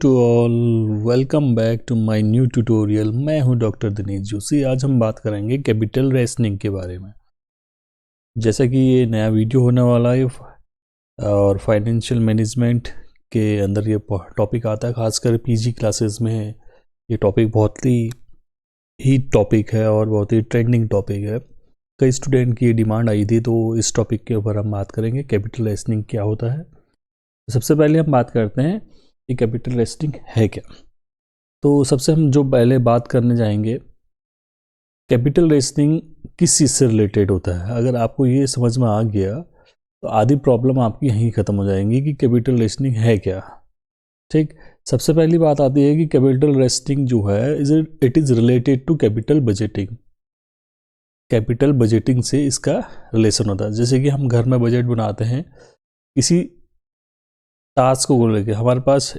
To all, welcome back to my new tutorial. मैं हूं doctor Dinesh Joshi. आज हम बात करेंगे कैपिटल रेशनिंग के बारे में। जैसा कि ये नया वीडियो होने वाला है और फाइनेंशियल मैनेजमेंट के अंदर ये टॉपिक आता है, खासकर पीजी क्लासेस में ये टॉपिक बहुत ही टॉपिक है और बहुत ही ट्रेंडिंग टॉपिक है। कई स्टूडेंट की डिमांड आई थी, तो इस टॉपिक के ऊपर हम बात करेंगे कैपिटल रेशनिंग क्या होता है। सबसे पहले हम बात करते हैं कि कैपिटल रेशनिंग है क्या। तो सबसे हम जो पहले बात करने जाएंगे, कैपिटल रेशनिंग किस चीज़ से रिलेटेड होता है। अगर आपको ये समझ में आ गया तो आधी प्रॉब्लम आपकी यहीं ख़त्म हो जाएंगी कि कैपिटल रेशनिंग है क्या। ठीक, सबसे पहली बात आती है कि कैपिटल रेशनिंग जो है it is related to capital budgeting. Capital budgeting से इसका रिलेशन होता है। जैसे कि हम घर में बजट बनाते हैं किसी टास्क को लेके, हमारे पास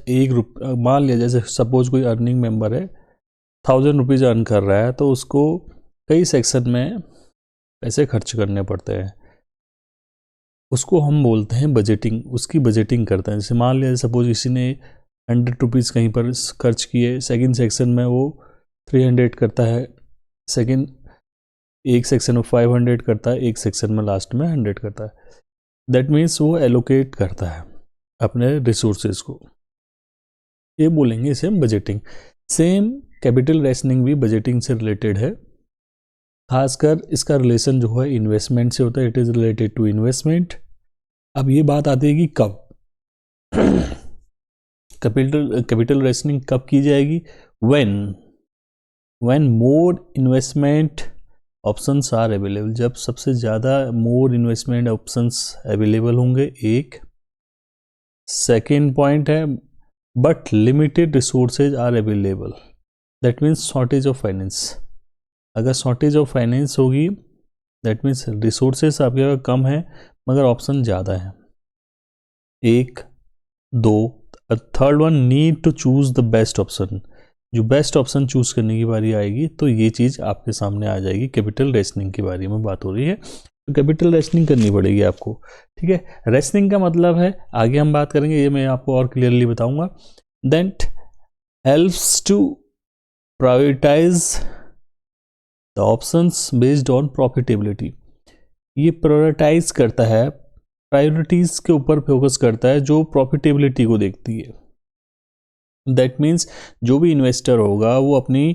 मान लिया जैसे सपोज कोई अर्निंग मेंबर है 1000 रुपीज़ अर्न कर रहा है, तो उसको कई सेक्शन में पैसे खर्च करने पड़ते हैं। उसको हम बोलते हैं बजटिंग, उसकी बजटिंग करते हैं। जैसे मान लिया सपोज किसी ने 100 रुपीज़ कहीं पर खर्च किए, सेकंड सेक्शन में वो 300 करता है, एक सेक्शन में 500 करता है, एक सेक्शन में लास्ट में 100 करता है। दैट मीन्स वो एलोकेट करता है अपने रिसोर्सेज को, ये बोलेंगे इसे हम बजटिंग। सेम कैपिटल रेशनिंग भी बजटिंग से रिलेटेड है। खासकर इसका रिलेशन जो है इन्वेस्टमेंट से होता है। It is related to investment. अब ये बात आती है कि कब कैपिटल रेशनिंग कब की जाएगी। When more investment options are available, जब सबसे ज़्यादा मोर इन्वेस्टमेंट ऑप्शंस अवेलेबल होंगे। एक सेकेंड पॉइंट है, but limited resources are available, that means shortage of finance. अगर शॉर्टेज ऑफ फाइनेंस होगी दैट मीन्स रिसोर्सेज आपके पास कम है मगर ऑप्शन ज़्यादा है। एक दो, third one, need to choose the best option. जो बेस्ट ऑप्शन चूज़ करने की बारी आएगी तो ये चीज़ आपके सामने आ जाएगी। कैपिटल रेशनिंग के बारे में बात हो रही है, तो कैपिटल रेशनिंग करनी पड़ेगी आपको। ठीक है, रेशनिंग का मतलब है, आगे हम बात करेंगे, ये मैं आपको और क्लियरली बताऊंगा। That helps to prioritize the options based on profitability. ये प्रायोरिटाइज करता है, प्रायोरिटीज के ऊपर फोकस करता है जो प्रॉफिटेबिलिटी को देखती है। दैट मीन्स जो भी इन्वेस्टर होगा वो अपनी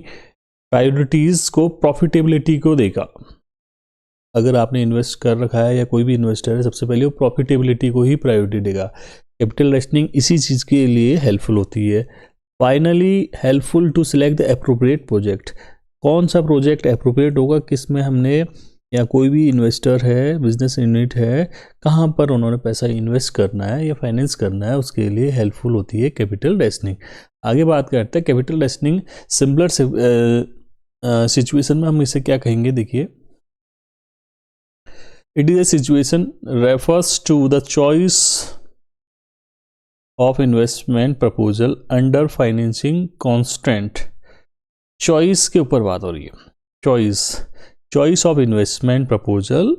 प्रायोरिटीज को प्रॉफिटेबिलिटी को देगा। अगर आपने इन्वेस्ट कर रखा है या कोई भी इन्वेस्टर है, सबसे पहले वो प्रॉफिटेबिलिटी को ही प्रायोरिटी देगा। कैपिटल रेशनिंग इसी चीज़ के लिए हेल्पफुल होती है। Finally helpful to select the appropriate project. कौन सा प्रोजेक्ट एप्रोप्रिएट होगा, किस में हमने, या कोई भी इन्वेस्टर है, बिजनेस यूनिट है, कहाँ पर उन्होंने पैसा इन्वेस्ट करना है या फाइनेंस करना है, उसके लिए हेल्पफुल होती है कैपिटल रेशनिंग। आगे बात करते हैं कैपिटल रेशनिंग सिमिलर सिचुएशन में हम इसे क्या कहेंगे, देखिए। It is a situation refers to the choice of investment proposal under financing constraint। Choice के ऊपर बात हो रही है। Choice of investment proposal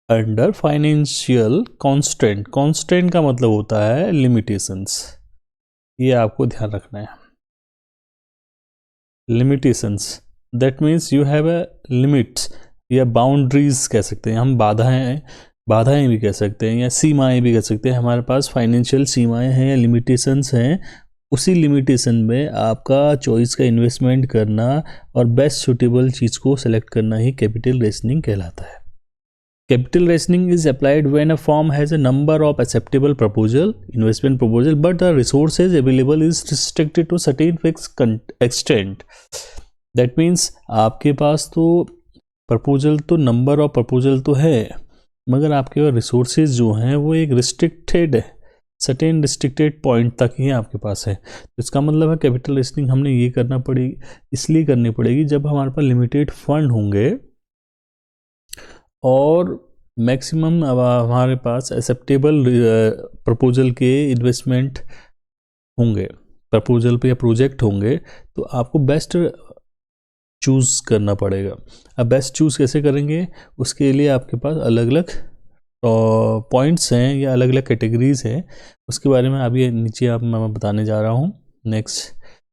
under financial constant. Constant का मतलब होता है लिमिटेशंस, ये आपको ध्यान रखना है। Limitations that means you have a limits या बाउंड्रीज कह सकते हैं हम, बाधाएं भी कह सकते हैं या सीमाएं भी कह सकते हैं। हमारे पास फाइनेंशियल सीमाएं हैं या लिमिटेशंस हैं, उसी लिमिटेशन में आपका चॉइस का इन्वेस्टमेंट करना और बेस्ट सूटेबल चीज़ को सेलेक्ट करना ही कैपिटल रेशनिंग कहलाता है। Capital rationing is applied when a firm has a number of acceptable proposal, investment proposal, but the resources available is restricted to certain fix extent. That means आपके पास तो proposal, तो number of proposal तो है, मगर आपके पास resources जो हैं वो एक रिस्ट्रिक्टेड है, सर्टेन रिस्ट्रिक्टेड पॉइंट तक ही आपके पास है। तो इसका मतलब है कैपिटल रेशनिंग हमने ये करना पड़ेगी, इसलिए करनी पड़ेगी जब हमारे पास लिमिटेड फंड होंगे और मैक्सिमम अब हमारे पास एक्सेप्टेबल प्रपोजल के इन्वेस्टमेंट होंगे, प्रपोजल पे या प्रोजेक्ट होंगे, तो आपको बेस्ट चूज़ करना पड़ेगा। अब बेस्ट चूज़ कैसे करेंगे, उसके लिए आपके पास अलग अलग पॉइंट्स हैं या अलग अलग कैटेगरीज हैं, उसके बारे में अभी नीचे मैं बताने जा रहा हूँ। नेक्स्ट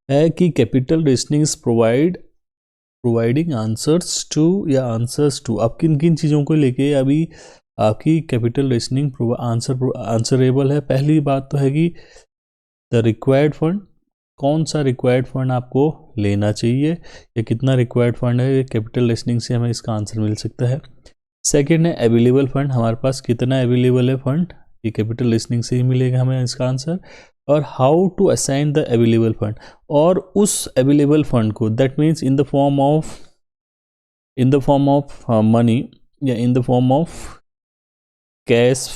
है कि capital rationing is providing answers to आप किन किन चीज़ों को लेके अभी आपकी कैपिटल रेशनिंग आंसरेबल है। पहली बात तो है कि द रिक्वायर्ड फंड, कौन सा रिक्वायर्ड फंड आपको लेना चाहिए या कितना रिक्वायर्ड फंड है, कैपिटल रेशनिंग से हमें इसका आंसर मिल सकता है। सेकंड है अवेलेबल फंड, हमारे पास कितना अवेलेबल है फंड, ये कैपिटल रेशनिंग से ही मिलेगा हमें इसका आंसर। और how to assign the available fund, और उस अवेलेबल फंड को that means in the form of money या in the form of cash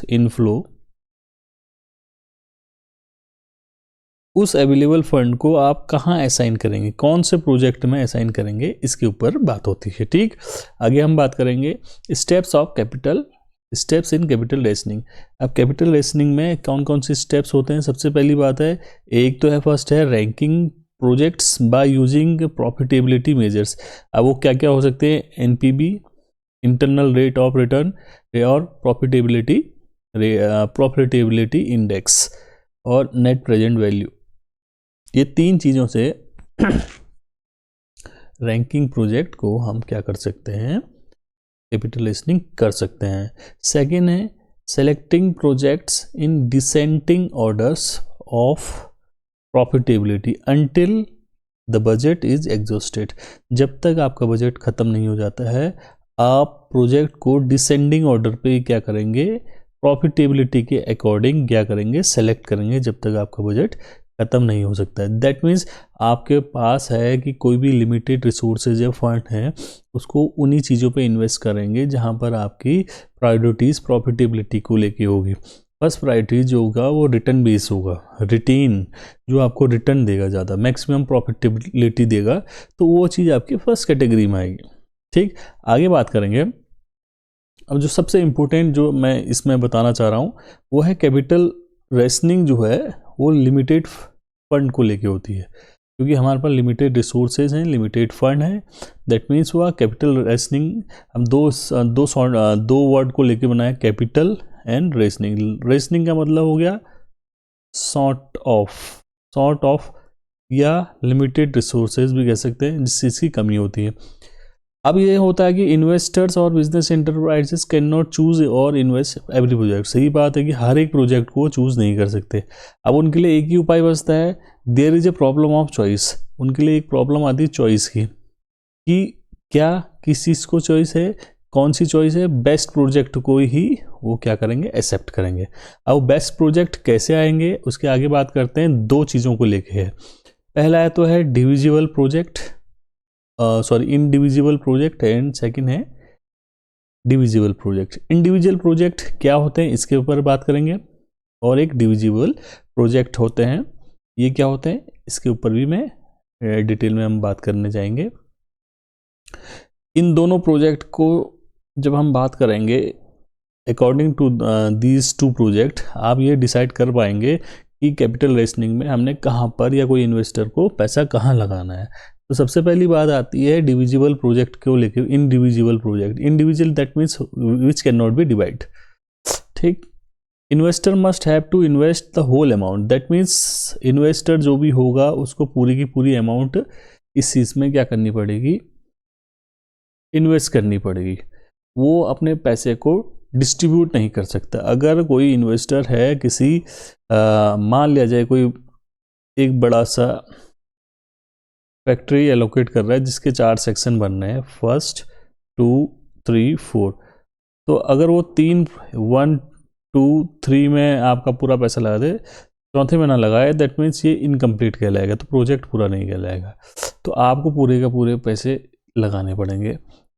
inflow, उस अवेलेबल फंड को आप कहाँ असाइन करेंगे, कौन से प्रोजेक्ट में असाइन करेंगे, इसके ऊपर बात होती है। ठीक, आगे हम बात करेंगे स्टेप्स इन कैपिटल रेशनिंग। अब कैपिटल रेशनिंग में कौन कौन से स्टेप्स होते हैं। सबसे पहली बात है, एक तो है फर्स्ट है ranking projects by using profitability measures. अब वो क्या क्या हो सकते हैं, NPB, internal rate of return और प्रॉफिटेबिलिटी इंडेक्स और नेट प्रेजेंट वैल्यू। ये तीन चीज़ों से रैंकिंग प्रोजेक्ट को हम क्या कर सकते हैं, कैपिटल रेशनिंग कर सकते हैं। सेकेंड है selecting projects in descending orders of profitability until the budget is exhausted. जब तक आपका बजट खत्म नहीं हो जाता है, आप प्रोजेक्ट को डिसेंडिंग ऑर्डर पे क्या करेंगे, प्रॉफिटेबिलिटी के अकॉर्डिंग क्या करेंगे, सेलेक्ट करेंगे, जब तक आपका बजट खत्म नहीं हो सकता है। दैट मीन्स आपके पास है कि कोई भी लिमिटेड रिसोर्सेज या फंड है, उसको उन्हीं चीज़ों पे इन्वेस्ट करेंगे जहाँ पर आपकी प्रायोरिटीज़ प्रॉफिटेबिलिटी को लेके होगी। फर्स्ट प्रायोरिटी जो होगा वो रिटर्न बेस होगा, रिटेन जो आपको रिटर्न देगा, ज़्यादा मैक्सिमम प्रॉफिटेबिलिटी देगा, तो वो चीज़ आपकी फर्स्ट कैटेगरी में आएगी। ठीक, आगे बात करेंगे। अब जो सबसे इम्पोर्टेंट जो मैं इसमें बताना चाह रहा हूँ वो है कैपिटल रेशनिंग जो है वो लिमिटेड फंड को लेके होती है, क्योंकि हमारे पास लिमिटेड रिसोर्सेज हैं, लिमिटेड फंड है। दैट मीन्स हुआ कैपिटल रेशनिंग, हम दो वर्ड को लेके बनाया, कैपिटल एंड रेशनिंग। रेशनिंग का मतलब हो गया सॉर्ट ऑफ या लिमिटेड रिसोर्सेज भी कह सकते हैं, जिस चीज़ की कमी होती है। अब ये होता है कि इन्वेस्टर्स और business enterprises can not choose और इन्वेस्ट एवरी प्रोजेक्ट। सही बात है कि हर एक प्रोजेक्ट को चूज नहीं कर सकते। अब उनके लिए एक ही उपाय बचता है, there is a problem of choice. उनके लिए एक प्रॉब्लम आती है चॉइस की, कि क्या किस चीज़ को चॉइस है, कौन सी चॉइस है, बेस्ट प्रोजेक्ट को ही वो क्या करेंगे, एक्सेप्ट करेंगे। अब बेस्ट प्रोजेक्ट कैसे आएंगे उसके आगे बात करते हैं। दो चीज़ों को लेके है, पहला है तो है divisible project, individual project, and second है डिविजिबल प्रोजेक्ट। इंडिविजुअल प्रोजेक्ट क्या होते हैं इसके ऊपर बात करेंगे, और एक डिविजिबल प्रोजेक्ट होते हैं, ये क्या होते हैं इसके ऊपर भी मैं डिटेल में हम बात करने जाएंगे। इन दोनों प्रोजेक्ट को जब हम बात करेंगे, according to these two project, आप ये डिसाइड कर पाएंगे कि कैपिटल रेशनिंग में हमने कहाँ पर या कोई इन्वेस्टर को पैसा कहाँ लगाना है। तो सबसे पहली बात आती है डिविजिबल प्रोजेक्ट को लेकर, individual project. Individual that means which can not be divide. ठीक, investor must have to invest the whole amount. That means investor जो भी होगा उसको पूरी की पूरी अमाउंट इस चीज़ में क्या करनी पड़ेगी, इन्वेस्ट करनी पड़ेगी। वो अपने पैसे को डिस्ट्रीब्यूट नहीं कर सकता। अगर कोई इन्वेस्टर है किसी मान लिया जाए कोई एक बड़ा सा फैक्ट्री एलोकेट कर रहा है जिसके 4 सेक्शन बन रहे हैं, 1, 2, 3, 4। तो अगर वो 1, 2, 3 में आपका पूरा पैसा लगा दे, चौथे में ना लगाए, दैट मीन्स ये इनकम्प्लीट कहलाएगा, तो प्रोजेक्ट पूरा नहीं कहलाएगा। तो आपको पूरे का पूरे पैसे लगाने पड़ेंगे,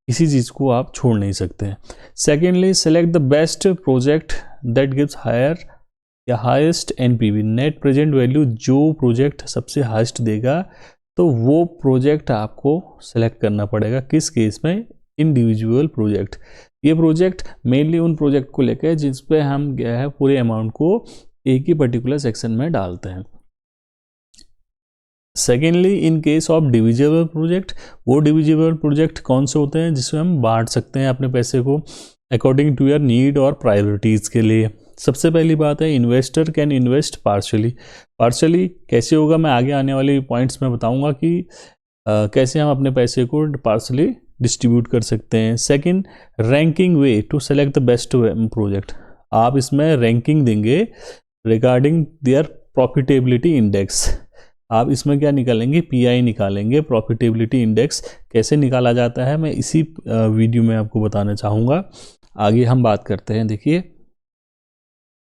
किसी चीज़ को आप छोड़ नहीं सकते हैं। Secondly, select the best project that gives higher या highest NPV, net present value. जो प्रोजेक्ट सबसे हाईएस्ट देगा तो वो प्रोजेक्ट आपको सेलेक्ट करना पड़ेगा। किस केस में, इंडिविजुअल प्रोजेक्ट। ये प्रोजेक्ट मेनली उन प्रोजेक्ट को लेकर जिस पे हम क्या है पूरे अमाउंट को एक ही पर्टिकुलर सेक्शन में डालते हैं। Secondly, in case of divisible project, वो डिविजिबल प्रोजेक्ट कौन से होते हैं जिसमें हम बांट सकते हैं अपने पैसे को अकॉर्डिंग टू योर नीड और प्रायोरिटीज़ के लिए। सबसे पहली बात है investor can invest partially. Partially कैसे होगा, मैं आगे आने वाले पॉइंट्स में बताऊंगा कि कैसे हम अपने पैसे को पार्शली डिस्ट्रीब्यूट कर सकते हैं। Second, ranking way to select the best project. आप इसमें रैंकिंग देंगे रिगार्डिंग देयर प्रॉफिटेबिलिटी इंडेक्स। आप इसमें क्या निकालेंगे, पीआई निकालेंगे, प्रॉफिटेबिलिटी इंडेक्स। कैसे निकाला जाता है मैं इसी वीडियो में आपको बताना चाहूँगा। आगे हम बात करते हैं। देखिए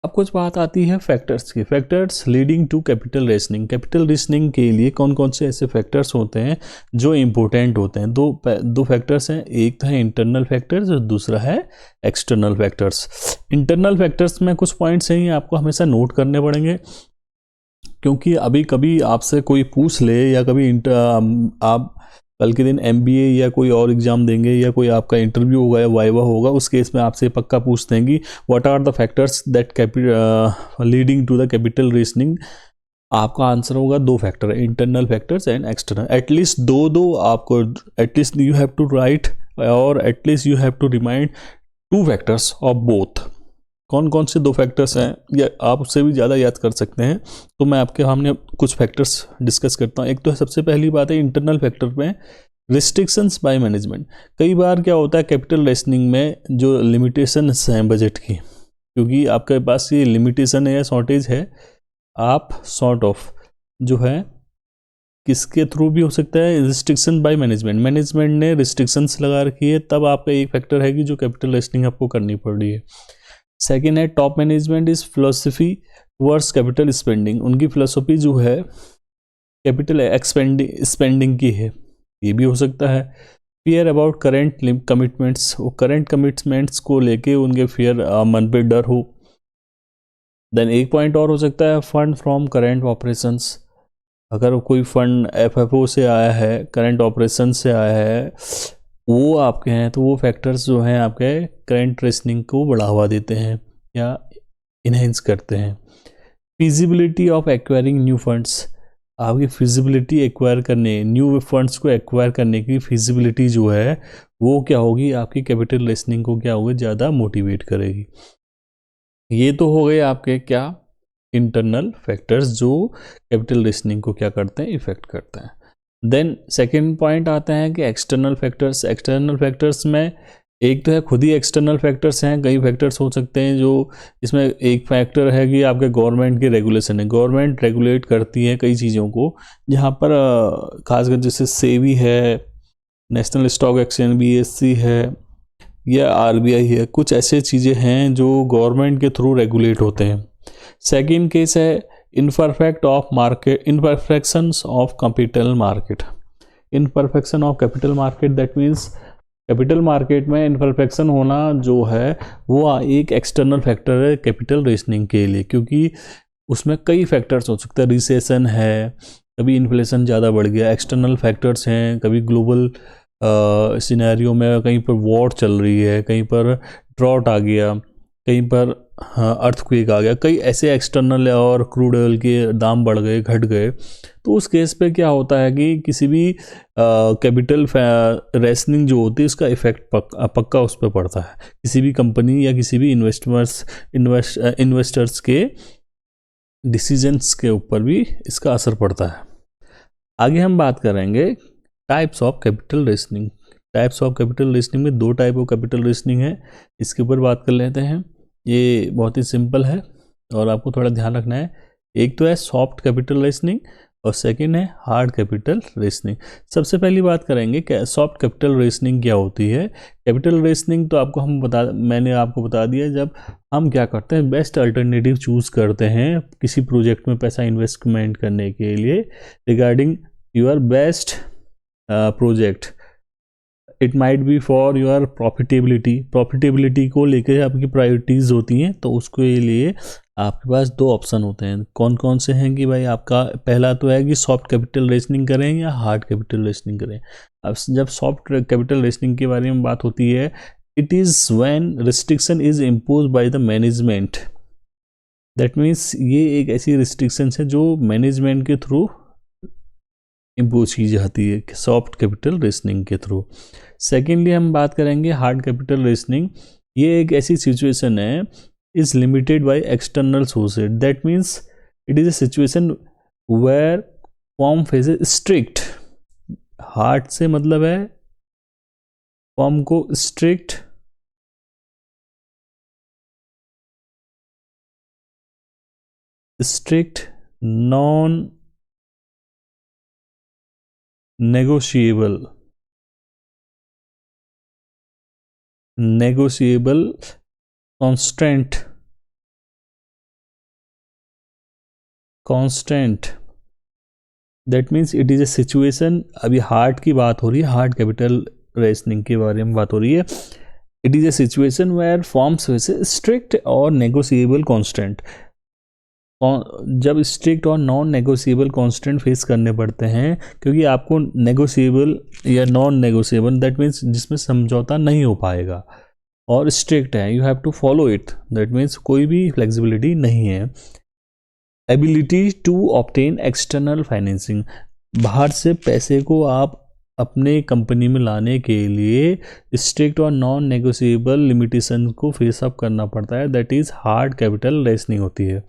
अब कुछ बात आती है फैक्टर्स की। Factors leading to capital rationing. Capital rationing के लिए कौन कौन से ऐसे फैक्टर्स होते हैं जो इम्पोर्टेंट होते हैं। दो फैक्टर्स हैं, एक तो है इंटरनल फैक्टर्स और दूसरा है एक्सटर्नल फैक्टर्स। इंटरनल फैक्टर्स में कुछ पॉइंट्स हैं आपको हमेशा नोट करने पड़ेंगे, क्योंकि अभी कभी आपसे कोई पूछ ले या कभी आप कल के दिन एमबीए या कोई और एग्जाम देंगे या कोई आपका इंटरव्यू होगा या वाइवा होगा, उस केस में आपसे पक्का पूछते हैं कि what are the factors that leading to the capital rationing. आपका आंसर होगा दो factor, internal factors and external. At least दो आपको, at least you have to write और at least you have to remind two factors of both. कौन कौन से दो फैक्टर्स हैं या आप उससे भी ज़्यादा याद कर सकते हैं, तो मैं आपके सामने कुछ फैक्टर्स डिस्कस करता हूँ। एक तो सबसे पहली बात है इंटरनल फैक्टर में रिस्ट्रिक्शंस बाय मैनेजमेंट। कई बार क्या होता है कैपिटल रेशनिंग में जो लिमिटेशंस हैं बजट की, क्योंकि आपके पास ये लिमिटेशन है या शॉर्टेज है, आप सॉर्ट ऑफ जो है किसके थ्रू भी हो सकता है, रिस्ट्रिक्शन बाय मैनेजमेंट। मैनेजमेंट ने रिस्ट्रिक्शंस लगा रखी है, तब आपका एक फैक्टर है कि जो कैपिटल रेशनिंग आपको करनी पड़ रही है। सेकेंड है top management is philosophy towards capital spending. उनकी फिलोसफी जो है कैपिटल स्पेंडिंग की है, ये भी हो सकता है। फियर अबाउट करेंट कमिटमेंट्स, वो करेंट कमिटमेंट्स को लेके उनके फियर, मन पे डर हो। देन एक पॉइंट और हो सकता है फंड फ्रॉम करेंट ऑपरेशंस। अगर कोई फंड एफएफओ से आया है, करेंट ऑपरेशन से आया है, वो आपके हैं, तो वो फैक्टर्स जो हैं आपके करंट रेशनिंग को बढ़ावा देते हैं या इनहेंस करते हैं। Feasibility of acquiring new funds. आपकी फिजिबिलिटी एक्वायर करने, न्यू फंड्स को एक्वायर करने की फिजिबिलिटी जो है वो क्या होगी, आपकी कैपिटल रेशनिंग को क्या होगी, ज़्यादा मोटिवेट करेगी। ये तो हो गए आपके क्या इंटरनल फैक्टर्स जो कैपिटल रेशनिंग को क्या करते हैं, इफेक्ट करते हैं। देन सेकेंड पॉइंट आता है कि एक्सटर्नल फैक्टर्स। एक्सटर्नल फैक्टर्स में एक तो है खुद ही एक्सटर्नल फैक्टर्स हैं, कई फैक्टर्स हो सकते हैं जो इसमें एक फैक्टर है कि आपके गवर्नमेंट की रेगुलेशन है। गवर्नमेंट रेगुलेट करती है कई चीज़ों को, जहाँ पर खासकर जैसे सेबी है, नेशनल स्टॉक एक्सचेंज बीएससी है या आरबीआई है, कुछ ऐसे चीज़ें हैं जो गवर्नमेंट के थ्रू रेगुलेट होते हैं। सेकेंड केस है imperfect of market, imperfections of capital market. imperfection of capital market, that means capital market में इम्परफेक्शन होना जो है वो एक एक्सटर्नल फैक्टर है कैपिटल रेशनिंग के लिए, क्योंकि उसमें कई फैक्टर्स हो सकते हैं। रिसेशन है, कभी इन्फ्लेशन ज़्यादा बढ़ गया, एक्सटर्नल फैक्टर्स हैं, कभी ग्लोबल सिनेरियो में कहीं पर वॉर चल रही है, कहीं पर ड्रॉट आ गया, कहीं पर अर्थक्वेक आ गया, कई ऐसे एक्सटर्नल और क्रूड ऑयल के दाम बढ़ गए, घट गए। तो उस केस पे क्या होता है कि किसी भी कैपिटल रेशनिंग जो होती है उसका इफेक्ट पक्का उस पर पड़ता है, किसी भी कंपनी या किसी भी इन्वेस्टर्स के डिसीजंस के ऊपर भी इसका असर पड़ता है। आगे हम बात करेंगे types of capital rationing. Types of capital rationing में दो टाइप ऑफ कैपिटल रेशनिंग है, इसके ऊपर बात कर लेते हैं। ये बहुत ही सिंपल है और आपको थोड़ा ध्यान रखना है। एक तो है सॉफ्ट कैपिटल रेशनिंग और सेकंड है हार्ड कैपिटल रेशनिंग। सबसे पहली बात करेंगे सॉफ्ट कैपिटल रेशनिंग क्या होती है। कैपिटल रेशनिंग तो मैंने आपको बता दिया, जब हम क्या करते हैं बेस्ट अल्टरनेटिव चूज़ करते हैं किसी प्रोजेक्ट में पैसा इन्वेस्टमेंट करने के लिए regarding your best project. It might be for your profitability को लेकर आपकी प्रायोरिटीज़ होती हैं, तो उसके लिए आपके पास दो ऑप्शन होते हैं। कौन कौन से हैं कि भाई आपका पहला तो है कि सॉफ्ट कैपिटल रेशनिंग करें या हार्ड कैपिटल रेशनिंग करें। अब जब सॉफ्ट कैपिटल रेशनिंग के बारे में बात होती है, it is when restriction is impose by the management. That means ये एक ऐसी रिस्ट्रिक्शन है जो मैनेजमेंट के थ्रू इम्पोज की जाती है सॉफ्ट कैपिटल रेशनिंग के थ्रू। सेकेंडली हम बात करेंगे हार्ड कैपिटल रेशनिंग। ये एक ऐसी सिचुएशन है is limited by external sources. That means it is a situation where firm faces strict, hard से मतलब है फर्म को strict non negotiable constant that means it is a situation, अभी heart की बात हो रही है, हार्ट कैपिटल रेशनिंग के बारे में बात हो रही है। It is a situation where firms face strict और नेगोशिएबल कांस्टेंट, जब स्ट्रिक्ट और नॉन नेगोशिएबल कांस्टेंट फेस करने पड़ते हैं, क्योंकि आपको नेगोशिएबल या नॉन नेगोशिएबल दैट मीन्स जिसमें समझौता नहीं हो पाएगा, और स्ट्रिक्ट है, you have to follow it, that means कोई भी फ्लेक्सिबिलिटी नहीं है। Ability to obtain external financing, बाहर से पैसे को आप अपने कंपनी में लाने के लिए स्ट्रिक्ट और नॉन नेगोशिएबल लिमिटेशन को फेस अप करना पड़ता है, that is hard capital rationing होती है।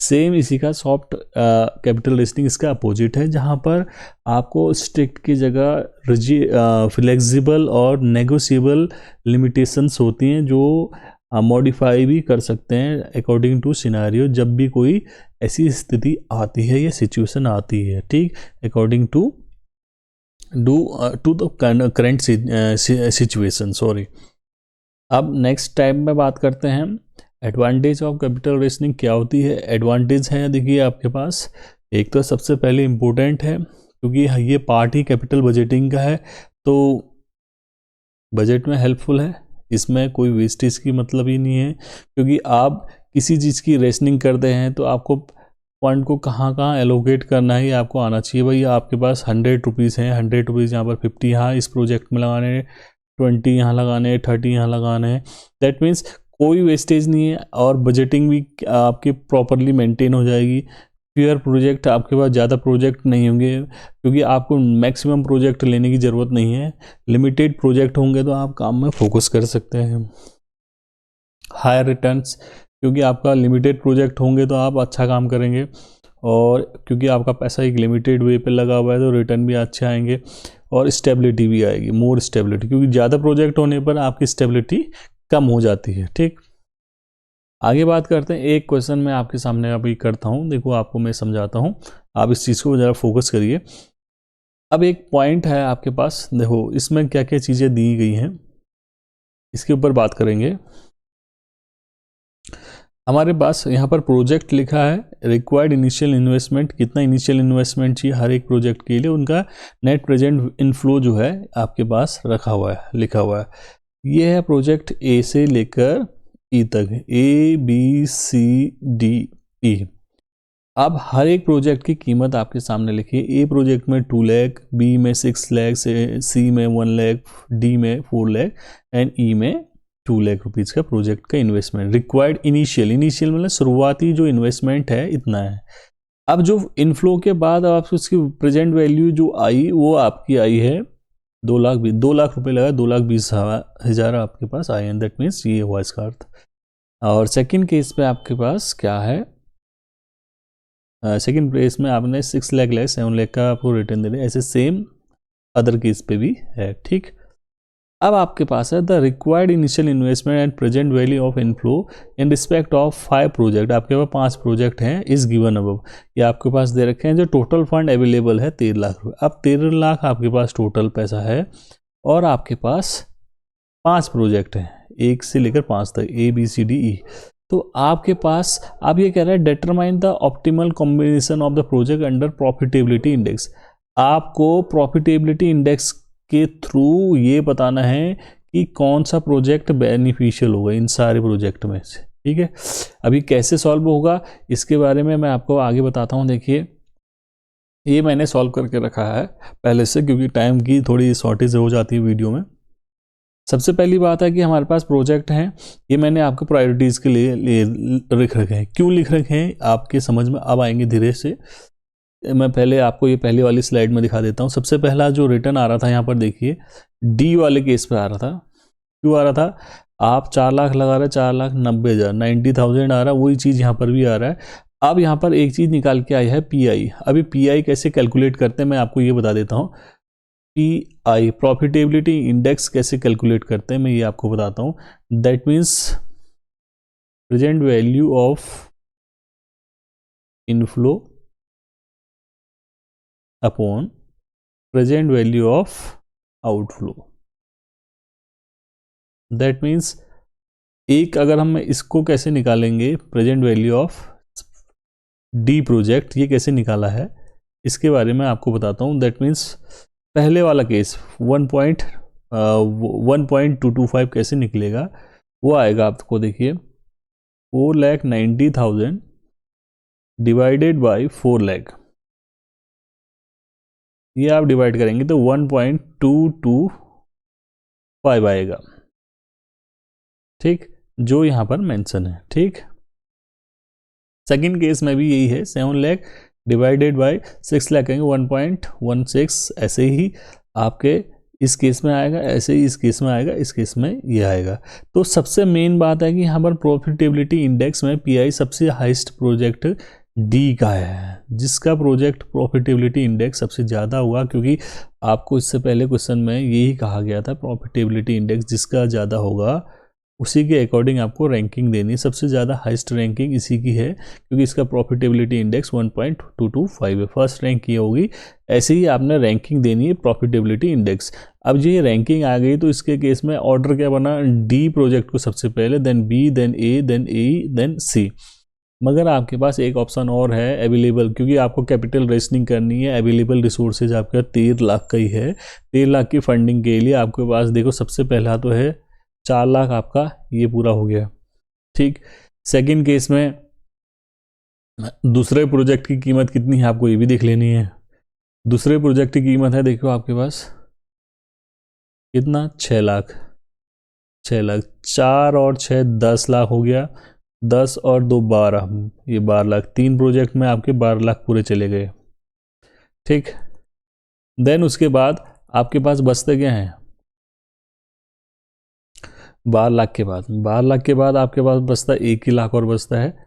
सेम इसी का सॉफ्ट कैपिटल रेशनिंग इसका अपोजिट है, जहाँ पर आपको स्ट्रिक्ट की जगह फ्लेक्सिबल और नेगोशिएबल लिमिटेशंस होती हैं जो मॉडिफाई भी कर सकते हैं अकॉर्डिंग टू सिनेरियो, जब भी कोई ऐसी स्थिति आती है या सिचुएशन आती है, ठीक, according to the current situation. Sorry, अब नेक्स्ट टाइप में बात करते हैं एडवांटेज ऑफ कैपिटल रेशनिंग क्या होती है। एडवांटेज है, देखिए आपके पास एक तो सबसे पहले इम्पोर्टेंट है, क्योंकि ये पार्ट ही कैपिटल बजटिंग का है, तो बजट में हेल्पफुल है, इसमें कोई वेस्टेज की मतलब ही नहीं है, क्योंकि आप किसी चीज़ की रेशनिंग करते हैं तो आपको फंड को कहाँ कहाँ एलोकेट करना है ये आपको आना चाहिए। भाई आपके पास 100 रुपीज़ हैं, 100 रुपीज़ यहाँ पर 50 यहाँ इस प्रोजेक्ट में लगाने हैं, 20 यहाँ लगाने हैं, 30 यहाँ लगाने हैं, दैट मीन्स कोई वेस्टेज नहीं है, और बजटिंग भी आपकी प्रॉपरली मेंटेन हो जाएगी। फ्यूअर प्रोजेक्ट, आपके पास ज़्यादा प्रोजेक्ट नहीं होंगे, क्योंकि आपको मैक्सिमम प्रोजेक्ट लेने की ज़रूरत नहीं है, लिमिटेड प्रोजेक्ट होंगे तो आप काम में फोकस कर सकते हैं। हायर रिटर्न्स, क्योंकि आपका लिमिटेड प्रोजेक्ट होंगे तो आप अच्छा काम करेंगे, और क्योंकि आपका पैसा एक लिमिटेड वे पे लगा हुआ है तो रिटर्न भी अच्छे आएंगे, और स्टेबिलिटी भी आएगी, मोर स्टेबिलिटी, क्योंकि ज़्यादा प्रोजेक्ट होने पर आपकी स्टेबिलिटी कम हो जाती है। ठीक, आगे बात करते हैं। एक क्वेश्चन मैं आपके सामने अभी करता हूँ, देखो आपको मैं समझाता हूँ, आप इस चीज़ को ज़रा फोकस करिए। अब एक पॉइंट है आपके पास, देखो इसमें क्या क्या चीज़ें दी गई हैं, इसके ऊपर बात करेंगे। हमारे पास यहाँ पर प्रोजेक्ट लिखा है, रिक्वायर्ड इनिशियल इन्वेस्टमेंट, कितना इनिशियल इन्वेस्टमेंट चाहिए हर एक प्रोजेक्ट के लिए, उनका नेट प्रेजेंट इनफ्लो जो है आपके पास रखा हुआ है, लिखा हुआ है। ये है प्रोजेक्ट ए से लेकर ई तक, ABCDE। अब हर एक प्रोजेक्ट की कीमत आपके सामने लिखी है। ए प्रोजेक्ट में 2 लाख, बी में 6 लाख, सी में 1 लाख, डी में 4 लाख एंड ई में 2 लाख रुपीज़ का प्रोजेक्ट का इन्वेस्टमेंट रिक्वायर्ड इनिशियल मतलब शुरुआती जो इन्वेस्टमेंट है इतना है। अब जो इनफ्लो के बाद आप उसकी प्रेजेंट वैल्यू जो आई वो आपकी आई है 2 लाख रुपए लगा, 2,20,000 आपके पास आए हैं, दैट मीन्स ये हुआ इसका अर्थ। और सेकंड केस पे आपके पास क्या है, सेकंड केस में आपने 6 लाख 7 लाख का आपको रिटर्न दे रहे, ऐसे सेम अदर केस पे भी है। ठीक, अब आपके पास है the required initial investment and present value of inflow in respect of 5 project, आपके पास 5 प्रोजेक्ट हैं इस गिवन अबव, ये आपके पास दे रखे हैं। जो टोटल फंड अवेलेबल है 13 लाख रुपये। अब 13 लाख आपके पास टोटल पैसा है, और आपके पास 5 प्रोजेक्ट हैं, 1 से लेकर 5 तक, ABCDE। तो आपके पास अब ये कह रहा है determine the optimal combination of the project under profitability index. आपको प्रॉफिटेबिलिटी इंडेक्स के थ्रू ये बताना है कि कौन सा प्रोजेक्ट बेनिफिशियल होगा इन सारे प्रोजेक्ट में से। ठीक है, अभी कैसे सॉल्व होगा इसके बारे में मैं आपको आगे बताता हूँ। देखिए ये मैंने सॉल्व करके रखा है पहले से, क्योंकि टाइम की थोड़ी शॉर्टेज हो जाती है वीडियो में। सबसे पहली बात है कि हमारे पास प्रोजेक्ट हैं, ये मैंने आपको प्रायोरिटीज़ के लिए लिख रखे हैं। क्यों लिख रखे हैं आपके समझ में अब आएंगे धीरे से। मैं पहले आपको ये पहले वाली स्लाइड में दिखा देता हूँ। सबसे पहला जो रिटर्न आ रहा था यहाँ पर देखिए, डी वाले केस पे आ रहा था। क्यों आ रहा था, आप 4 लाख लगा रहे हैं, 4,90,000, 90,000 आ रहा है, वही चीज़ यहाँ पर भी आ रहा है। अब यहाँ पर एक चीज़ निकाल के आई है पीआई। अभी पीआई कैसे कैलकुलेट करते हैं मैं आपको ये बता देता हूँ। पीआई प्रॉफिटेबिलिटी इंडेक्स कैसे कैलकुलेट करते हैं मैं ये आपको बताता हूँ। That means present value of inflow upon present value of outflow. That means एक, अगर हम इसको कैसे निकालेंगे, present value of D project, ये कैसे निकाला है इसके बारे में आपको बताता हूँ। दैट मीन्स पहले वाला केस 1.225 कैसे निकलेगा वो आएगा आपको, देखिए 4,90,000 डिवाइडेड बाई 4 लाख, ये आप डिवाइड करेंगे तो 1.225 आएगा, ठीक, जो यहाँ पर मेंशन है, ठीक। सेकंड केस में भी यही है, 7 लाख डिवाइडेड बाय 6 लाख कहेंगे 1.16, ऐसे ही आपके इस केस में आएगा, ऐसे ही इस केस में आएगा, इस केस में ये आएगा। तो सबसे मेन बात है कि यहाँ पर प्रॉफिटेबिलिटी इंडेक्स में पीआई सबसे हाईएस्ट प्रोजेक्ट डी का है, जिसका प्रोजेक्ट प्रॉफिटेबिलिटी इंडेक्स सबसे ज़्यादा हुआ, क्योंकि आपको इससे पहले क्वेश्चन में यही कहा गया था प्रॉफिटेबिलिटी इंडेक्स जिसका ज़्यादा होगा उसी के अकॉर्डिंग आपको रैंकिंग देनी है। सबसे ज़्यादा हाईएस्ट रैंकिंग इसी की है, क्योंकि इसका प्रॉफिटेबिलिटी इंडेक्स 1.225 है, फर्स्ट रैंक ये होगी। ऐसे ही आपने रैंकिंग देनी है प्रॉफिटेबिलिटी इंडेक्स। अब ये रैंकिंग आ गई तो इसके केस में ऑर्डर क्या बना, डी प्रोजेक्ट को सबसे पहले, देन बी, देन ए, देन ए, देन सी। मगर आपके पास एक ऑप्शन और है अवेलेबल, क्योंकि आपको कैपिटल रेशनिंग करनी है। अवेलेबल रिसोर्सेज आपका 13 लाख का ही है। 13 लाख की फंडिंग के लिए आपके पास देखो सबसे पहला तो है 4 लाख, आपका ये पूरा हो गया, ठीक। सेकंड केस में दूसरे प्रोजेक्ट की कीमत कितनी है आपको ये भी देख लेनी है। दूसरे प्रोजेक्ट की कीमत है, देखो आपके पास कितना, 6 लाख। 6 लाख, 4 और 6 10 लाख हो गया, 10 और 2 12, ये 12 लाख। 3 प्रोजेक्ट में आपके 12 लाख पूरे चले गए, ठीक। देन उसके बाद आपके पास बचते क्या हैं, 12 लाख के बाद, 12 लाख के बाद आपके पास बचता है 1 ही लाख और बचता है,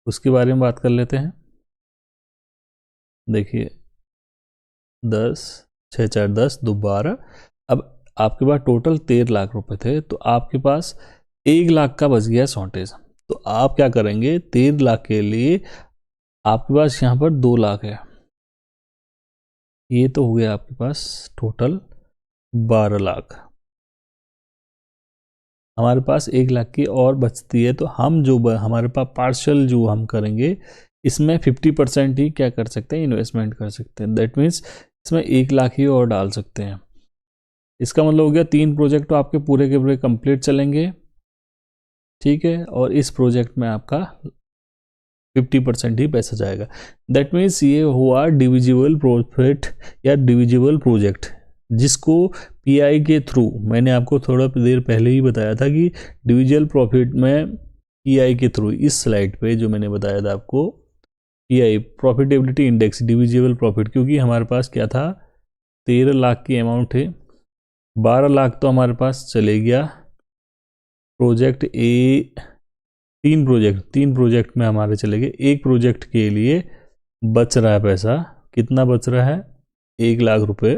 उसके बारे में बात कर लेते हैं। देखिए 10, 6 4 10, 2 12, अब आपके पास टोटल 13 लाख रुपए थे, तो आपके पास 1 लाख का बच गया शॉर्टेज। तो आप क्या करेंगे, 13 लाख के लिए आपके पास यहाँ पर 2 लाख है, ये तो हो गया आपके पास टोटल 12 लाख। हमारे पास 1 लाख की और बचती है, तो हम जो हमारे पास पार्शल जो हम करेंगे इसमें 50% ही क्या कर सकते हैं, इन्वेस्टमेंट कर सकते हैं। दैट मीन्स इसमें 1 लाख ही और डाल सकते हैं। इसका मतलब हो गया 3 प्रोजेक्ट तो आपके पूरे के पूरे कंप्लीट चलेंगे, ठीक है, और इस प्रोजेक्ट में आपका 50% ही पैसा जाएगा। दैट मीन्स ये हुआ डिविजिबल प्रॉफिट या डिविजिबल प्रोजेक्ट, जिसको पीआई के थ्रू, मैंने आपको थोड़ा देर पहले ही बताया था कि डिविजिबल प्रॉफिट में पीआई के थ्रू, इस स्लाइड पे जो मैंने बताया था आपको, pi profitability index divisible profit, क्योंकि हमारे पास क्या था 13 लाख की अमाउंट है, 12 लाख तो हमारे पास चले गया प्रोजेक्ट ए, 3 प्रोजेक्ट में हमारे चले गए। एक प्रोजेक्ट के लिए बच रहा है पैसा, कितना बच रहा है, 1 लाख रुपए।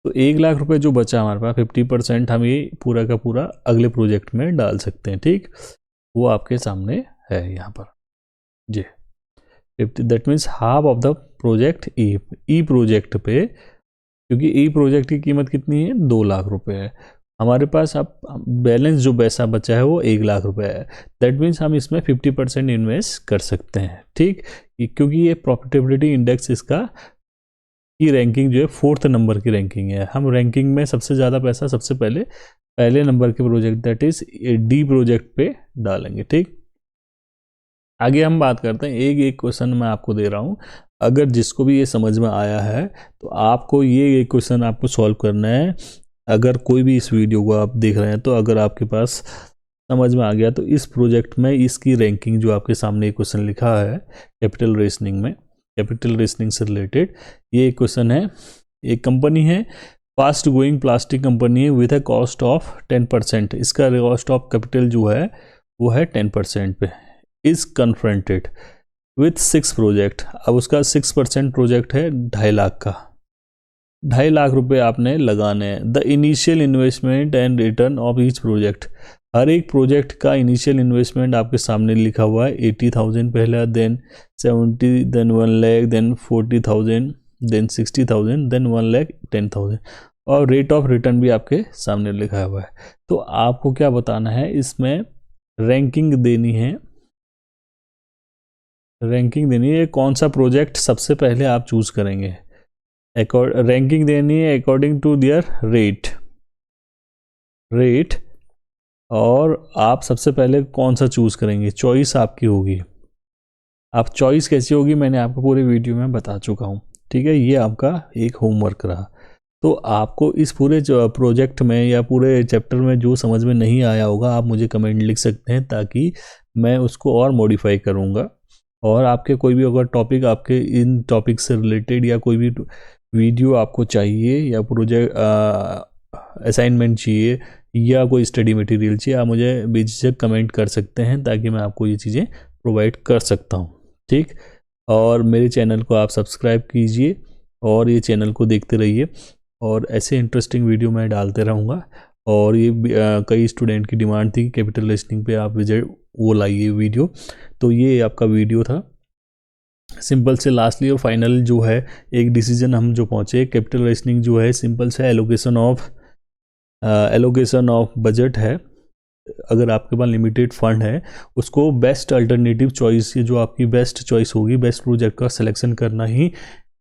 तो 1 लाख रुपए जो बचा हमारे पास, 50% हम ये पूरा का पूरा अगले प्रोजेक्ट में डाल सकते हैं, ठीक। वो आपके सामने है यहाँ पर जी, 50, that means half of the project E project पे, क्योंकि ई प्रोजेक्ट की कीमत कितनी है, 2 लाख रुपए है। हमारे पास अब बैलेंस जो पैसा बचा है वो 1 लाख रुपए है। दैट मीन्स हम इसमें 50% इन्वेस्ट कर सकते हैं, ठीक। क्योंकि ये प्रॉफिटेबिलिटी इंडेक्स इसका की रैंकिंग जो है 4th नंबर की रैंकिंग है। हम रैंकिंग में सबसे ज़्यादा पैसा सबसे पहले नंबर के project that is D project पे डालेंगे, ठीक। आगे हम बात करते हैं, एक क्वेश्चन मैं आपको दे रहा हूँ, अगर जिसको भी ये समझ में आया है तो आपको ये क्वेश्चन आपको सॉल्व करना है। अगर कोई भी इस वीडियो को आप देख रहे हैं तो अगर आपके पास समझ में आ गया तो इस प्रोजेक्ट में इसकी रैंकिंग जो आपके सामने क्वेश्चन लिखा है कैपिटल रेशनिंग में, कैपिटल रेशनिंग से रिलेटेड ये क्वेश्चन है। एक कंपनी है फास्ट गोइंग प्लास्टिक कंपनी है विथ अ कॉस्ट ऑफ 10%, इसका कॉस्ट ऑफ कैपिटल जो है वो है 10% पे। इज कन्फ्रंटेड विथ 6 प्रोजेक्ट, अब उसका 6% प्रोजेक्ट है 2.5 लाख का, 2.5 लाख रुपए आपने लगाने हैं। The initial investment and return of each project, हर एक प्रोजेक्ट का इनिशियल इन्वेस्टमेंट आपके सामने लिखा हुआ है। 80,000 पहला, then 70, then 1 lakh, then 40,000, then 60,000, then 1 lakh 10,000, और रेट ऑफ रिटर्न भी आपके सामने लिखा हुआ है। तो आपको क्या बताना है, इसमें रैंकिंग देनी है, रैंकिंग देनी है कौन सा प्रोजेक्ट सबसे पहले आप चूज करेंगे। रैंकिंग देनी है अकॉर्डिंग टू देयर रेट, और आप सबसे पहले कौन सा चूज करेंगे, चॉइस आपकी होगी। आप चॉइस कैसी होगी मैंने आपको पूरे वीडियो में बता चुका हूँ, ठीक है। ये आपका एक होमवर्क रहा। तो आपको इस पूरे प्रोजेक्ट में या पूरे चैप्टर में जो समझ में नहीं आया होगा आप मुझे कमेंट लिख सकते हैं, ताकि मैं उसको और मॉडिफाई करूँगा। और आपके कोई भी अगर टॉपिक आपके इन टॉपिक से रिलेटेड या कोई भी वीडियो आपको चाहिए या प्रोजेक्ट असाइनमेंट चाहिए या कोई स्टडी मटेरियल चाहिए, आप मुझे बेझिझक कमेंट कर सकते हैं, ताकि मैं आपको ये चीज़ें प्रोवाइड कर सकता हूँ, ठीक। और मेरे चैनल को आप सब्सक्राइब कीजिए और ये चैनल को देखते रहिए, और ऐसे इंटरेस्टिंग वीडियो मैं डालते रहूँगा। और ये कई स्टूडेंट की डिमांड थी कि कैपिटल लिस्टिंग पे आप विजिट वो लाइए वीडियो, तो ये आपका वीडियो था। सिंपल से लास्टली और फाइनल जो है एक डिसीजन हम जो पहुँचे, कैपिटल लिस्टिंग जो है सिंपल से एलोकेशन ऑफ बजट है। अगर आपके पास लिमिटेड फंड है, उसको बेस्ट अल्टरनेटिव चॉइस, ये जो आपकी बेस्ट चॉइस होगी, बेस्ट प्रोजेक्ट का सिलेक्शन करना ही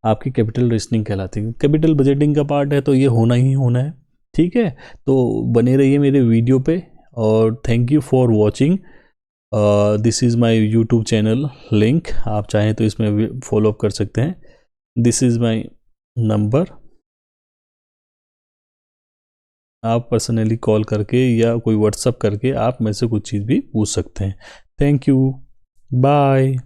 आपकी कैपिटल लिस्टिंग कहलाती है। कैपिटल बजटिंग का पार्ट है तो ये होना ही होना है, ठीक है। तो बने रहिए मेरे वीडियो पे, और thank you for watching. This is my YouTube channel link, आप चाहें तो इसमें फॉलो अप कर सकते हैं। दिस इज़ माई नंबर, आप पर्सनली कॉल करके या कोई व्हाट्सअप करके आप मेरे से कुछ चीज़ भी पूछ सकते हैं। Thank you, bye.